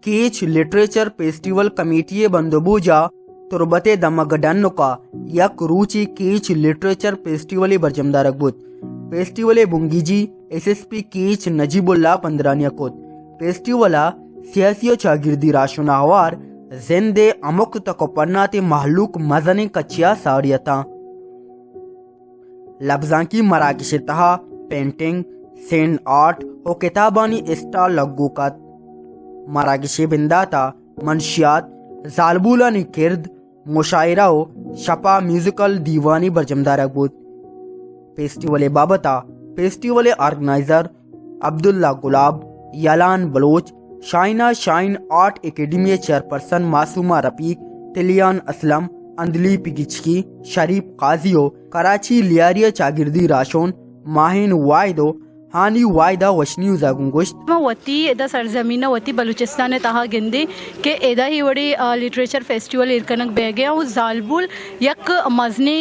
कीच literature festival committee बंदोबूजा तुरबते दमगडन का यक रूची कीच लिटरेचर फेस्टिवल बरजमदार अकबूत फेस्टिवल बुंगीजी SSP कीच नजीबुल्ला पंद्रानियाकोत फेस्टिवला सियासी चागिर्दी राशुनावार जिंदे अमुक तकोपन्ना ते महलूक मजने कच्चिया साड़ियता लफ्जां की मराकिश तहा पेंटिंग सेंड आर्ट और किताबानी स्टाल लगूकत मराकिश बिंदाता मंशियात जालबूलानी किरद मुशायराओ शपा म्यूजिकल दीवानी बरजमदार अकबूत फेस्टिवल बाबता फेस्टिवल ऑर्गेनाइजर अब्दुल्ला गुलाब यालान बलोच शाइना shine art academy chairperson Masooma Rafiq तिलियान असलम अंदली पिगिचकी शरीफ काजियो कराची लियारिया चागिर्दी राशोन माहिन वायदो हानी वायदा वशनी उजागुंगुश्त वती एदा सरजमीन वती बलूचिस्तान तहा गिंदे के एदा ही बड़ी लिटरेचर फेस्टिवल इरकनक बह गया वो जालबुल यक मजने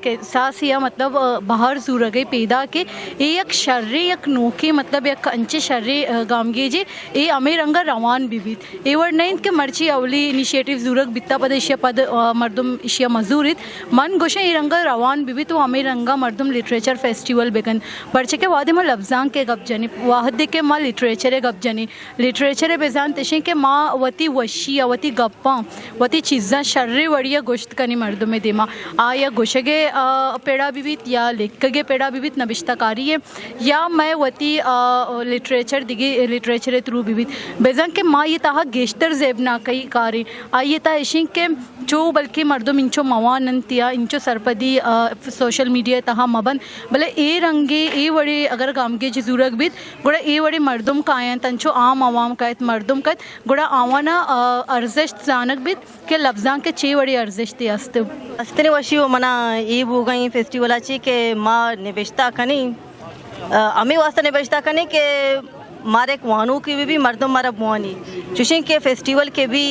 के सास या मतलब बाहर जूर गई पैदा के एक शर्रे यक नोके मतलब यक अंचे शर्रे गामगे जे ए अमे रंगा रवान बिबित एवर नहीं के मर्ची अवली इनिशिएटिव जूरक बित्ता पद इशिया पद मर्दुम इशिया मजूरित मन गोशे ए रंगा रवान बिबित तो अमे रंगा मर्दुम लिटरेचर फेस्टिवल बेगन पर्चे के वादे में लफ्जां के गपजनी वाहद के माँ लिटरेचर गपजनी लिटरेचर बेजान तशे के माँ वती वशिया वती गप्पा वती चीज़ा शर्रे वड़िया गोश्त कनी मर्दों में देमा या गोशगे पेड़ा बिबित या लेखगे पेड़ा बिबित नबिश्ताकारी है या मैं वती लिटरेचर दिगे लिटरेचर थ्रू बिबित बेजान के माँ ये ताहा गेश्तर जेबना कई कारे ये ता इशिंग के जो बल्कि मर्दों इंचो मवानंतिया इंचो सरपदी सोशल मीडिया तहा मबन भले ए रंगे ए वड़े अगर गामगे जरूरत बीत गुड़ा ए वड़े मर्दुम कायन तंचो आम आवाम कायत मर्दुम कायत गुड़ा आवाना अर्जिश जानक बीत के लफ्जां के चे वड़े अर्जिश ते अस्ते वशी मना ई बुगई फेस्टिवलाची के माँ निबेश्ता कनी अमी वास्ता निबेश्ता कनी के मारे एक वानू की भी मर्दम मारा बुआनी चुशिं के फेस्टिवल के भी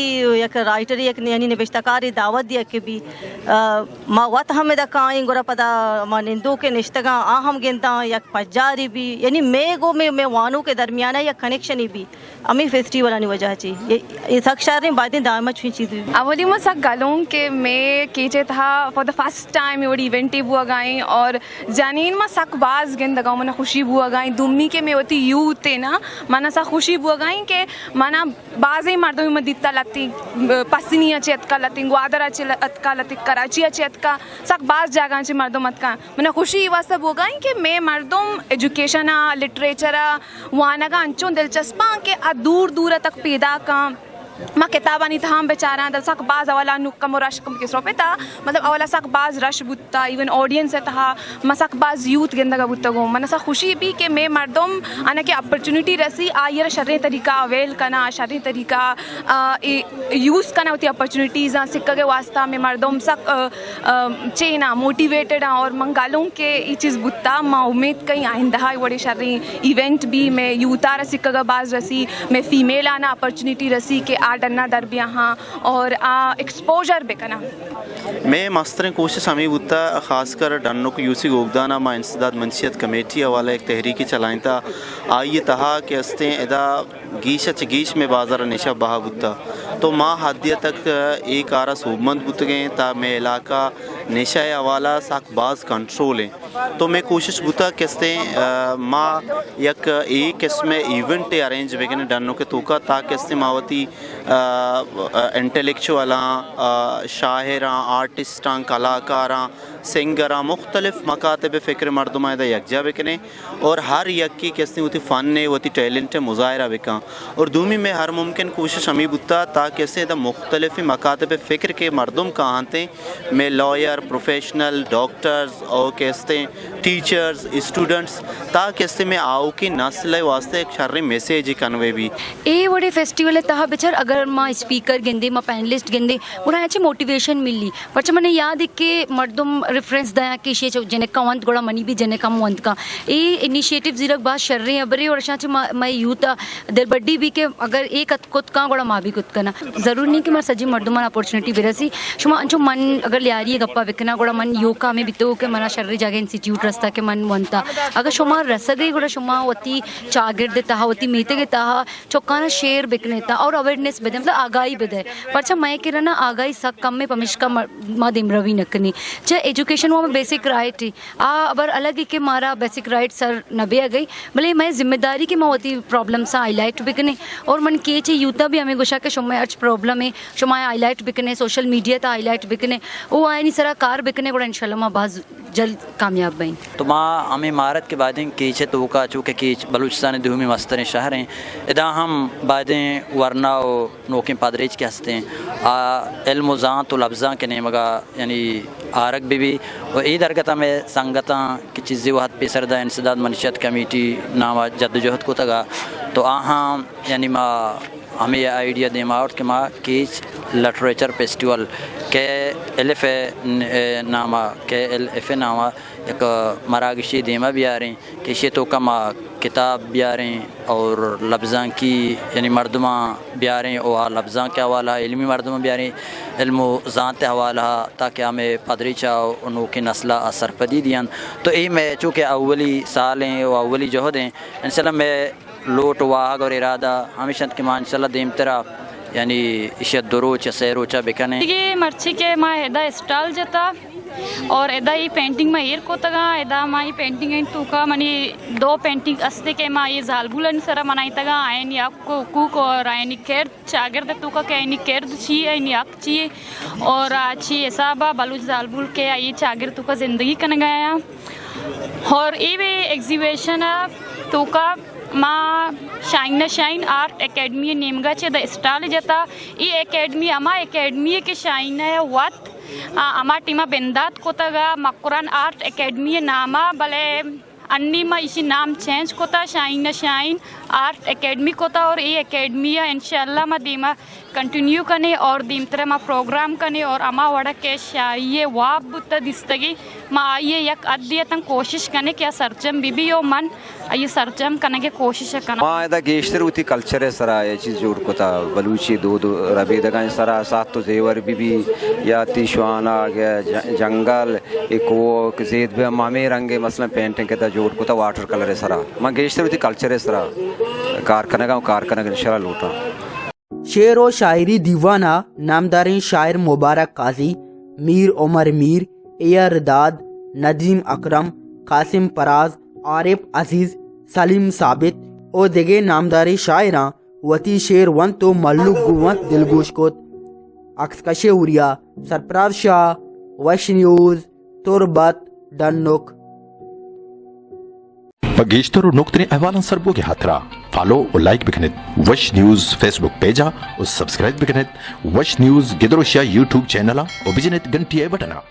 एक राइटर एक यानी निबेश्तकारी दावत दिया के भी मा वत हमें दकाई गोरा पदा मा निंदू के निश्तगा आ हम गेंदा या पजारी भी यानी मेगो में वानू के दरमियाना या कनेक्शन ही भी अमी फेस्टिवल आनी वजह ची ये सक्षार ने बातें दामत हुई चीज़ अवली में सक गालों के मैं कीचे था फॉर द फर्स्ट टाइम ये इवेंट ही बुआ गई और जानीन में सक बाज गेंद लगाऊं मना खुशी बुआ गई दुम्मी के में होती यूथ है ना माना सा खुशी बुआ गई के माना बाज़े मर्दों में दित्ता लगती पसीनी अच्छे अतका लगती ग्वादर अच्छे अतका लगती कराची अच्छे अतका सक बाज जागा अच्छे मर्दों मत का मना खुशी वास्ता बुआ गई के मैं मर्दों एजुकेशन लिटरेचर वाना का अंचों दिलचस्पा के दूर दूर तक पैदा का माँ किताबानी था हम बेचारा दल सक बाज अवला नुक्कम और रशकम किस रोपे था मतलब अवला सक बाज रश बुत्ता इवन ऑडियंस है था मसक बाज यूथ गेंदा का बुत्ता गो मन सा खुशी भी कि मैं मर्दों आने की अपॉर्चुनिटी रसी आयर शर्रे तरीका अवेल करना शर्रे तरीका यूज़ करना होती अपॉर्चुनिटीज़ सिक्का के वास्ता में मर्दों सक चेना मोटिवेटेड और मंगालों के ये चीज़ बुत्ता माँ उम्मीद कहीं आइंदा बड़े शर्रे इवेंट भी मैं यूता सिक्का का बाज रसी मैं फीमेल आना अपॉर्चुनिटी रसी के डन्ना दरबिया हाँ और एक्सपोजर बेकना मैं मस्तरें कोशिश हमें बुता खासकर डन्नो को यूसी गोगदाना मा इंसदाद मंशियत कमेटी वाला एक तहरीकी चलाइन था आइए तहा के अस्ते एदा गीश में बाजार निशा बहा बुता तो माँ हादिया तक एक आरा सोबमंद बुत गए ता मैं इलाका निशा वाला साक बाज कंट्रोल है तो मैं कोशिश बुता किस्ते माँ यक एक इसमें इवेंट अरेंज बेगने डन्नो के तोका ताकि इससे मावती इंटेलेक्चुअल शायरा आर्टिस्टां कलाकारां सिंगरां मुख्तलिफ मकातब फ़िक्र मर्दुमा यकजा बेकने और हर यक की किस्ती होती फ़न है होती टैलेंट मुजाहरा बेका और दूमी में हर मुमकिन कोशिश हमी बुता ताकि इससे मुख्तलिफ मकातब फ़िक्र के मर्दुम कहाँ थे में लॉयर प्रोफेशनल डॉक्टर्स और कहते टीचर्स स्टूडेंट्स ताकि इससे में आओ की नस्ल वास्ते एक शर्री मैसेज कन्वे भी ए बड़े फेस्टिवल तहा बेचार अगर माँ स्पीकर गेंदे माँ पैनलिस्ट गेंदे उन्हें अच्छी मोटिवेशन मिली पर मैंने याद है कि मर्दुम रेफरेंस दया कि शे जने का वंत गोड़ा मनी भी जने कम वंत का ए इनिशिएटिव जीरक बात शर्रे अबरे और शाच मैं यूथ दर बड्डी भी के अगर एक कुत का गोड़ा माँ भी कुत करना ज़रूर नहीं कि मैं सजी मर्दुमान अपॉर्चुनिटी बिरसी शुमा अंचो मन अगर लियारी गप्पा विकना गोड़ा मन योका में बितो के मना शर्री जागे इंस्टीट्यूट रस्ता के मन वंता अगर शुमा रसगे गोड़ा शुमा वती चागिर देता हा वती मीते के ताहा चौकाना शेर बिकने ता और अवेयरनेस बेदे मतलब आगाही बेदे पर चा मैं के ना आगाही सक कम में पमिश्का मा दिमरवी नकनी चा एजुकेशन वो में बेसिक राइट आ अबर अलग ही के मारा बेसिक राइट सर नबे गई भले मैं जिम्मेदारी की मवती प्रॉब्लम सा हाईलाइट बिकने और मन के चे यूता भी हमें गुशा के शुमा अर्च प्रॉब्लम है शुमा हाईलाइट बिकने सोशल मीडिया ता हाईलाइट बिकने वो आए नहीं सारा कार बिकने बड़ा इंशाल्लाह मां बाज जल्द कामयाब बन तो माँ हमें इमारत के बादें कीचे तो का चूँकि कीच बलूचिस्तान दुहमी मस्तर शहर हैं इदा हम बादें वरना नोकें पादरेज के हंसते हैं इल्मुज़ां तो लफ्ज़ां के नेमगा यानी आरक भी और ई दरगता में संगता की चीज़ें वहत पे सरदा इंसदाद मनशियत कमेटी नामा जद्दोजहद को तगा तो आहाँ यानी माँ हमें यह आइडिया दे माउट कि माँ कीच लिटरेचर फेस्टिवल के एलिफ नामा के एलिफ नामा एक मरागशी देमा भी आ रहे हैं कि तो का माँ किताब भी आ रहे हैं और लफ्ज़ां की यानी मर्दमा भी आ रहे हैं और लफ्ज़ां के हवाला इल्मी मर्दमा भी आ रहे हैं इल्मो ज़ात हवाला ताकि हमें पदरी चाओ उनों की नस्ला असर पदी दियान तो यही मैं चूँकि अव्वली साल हैं और अव्वली जहद हैं इंशाल्लाह मैं लोट वाग और इरादा हमेशा के मां इंशाल्लाह देम तेरा यानी इशत दरोच सैरोचा बिकने ये मर्ची के माँ एदा स्टॉल जता और एदा ये पेंटिंग में एर को तगा एदा माँ ये पेंटिंग है तो का मनी दो पेंटिंग अस्ते के माँ ये जालबुलन सरा मनाई तगा आयन याक को कुक और आयन केर चागर दे तो का के आयन केर ची आयन याक ची और आची ऐसा बा बलूच जालबुल के आई चागर तो का जिंदगी कन गया और ये भी एग्जीबिशन तो का माँ शाइन आर्ट एकेडमी नेमगा चे द स्टाल जता ई एकेडमी अमा एकेडमी के शाइन है वत अमा टीमा बेंदात कोतगा मकुरान आर्ट एकेडमी नामा भले अन्नी में इसी नाम चेंज कोता शाइन आर्ट एकेडमी कोता और ये एकेडमी इंशाल्लाह मा दीमा कंटिन्यू कने और दीम तरह मा प्रोग्राम कने और अमा वड़ा के शाये वाब बुत्ता दिस्तगी मा आइए यक अद्यतन कोशिश कने क्या सरचम बीबी यो मन आइए सरचम कने के कोशिश कना मा एदा गेश्तर उती कल्चर है सरा ये चीज जोड़ कोता बलूची दो रबे दगा सरा साथ तो जेवर बीबी या तिशवाना गया जंगल एक वो जेद बे मामे रंगे मसलन पेंटिंग के ता जोड़ कोता वाटर कलर है सरा मा गेश्तर उती कल्चर है सरा कारखाना इंशाल्लाह लूटा शेर व शायरी दीवाना नामदारी शायर मुबारक काजी मीर उमर मीर एयर दाद नदीम अकरम कासिम पराज आरिफ अजीज सलीम साबित और दिगे नामदारी शायरा वती शेर वन तो मल्लुक गुवंत दिलगोश कोत अक्सकशे उरिया सरपराज शाह वश न्यूज़ तुरबत डन्नुक बगीश्तर और नुक्तने अहवालन सरबो के हाथरा फॉलो और लाइक बिकनेत वश न्यूज़ फेसबुक पेजा और सब्सक्राइब बिकनेत वश न्यूज़ गिदरोशिया यूट्यूब चैनला और बिजनेत घंटी बटना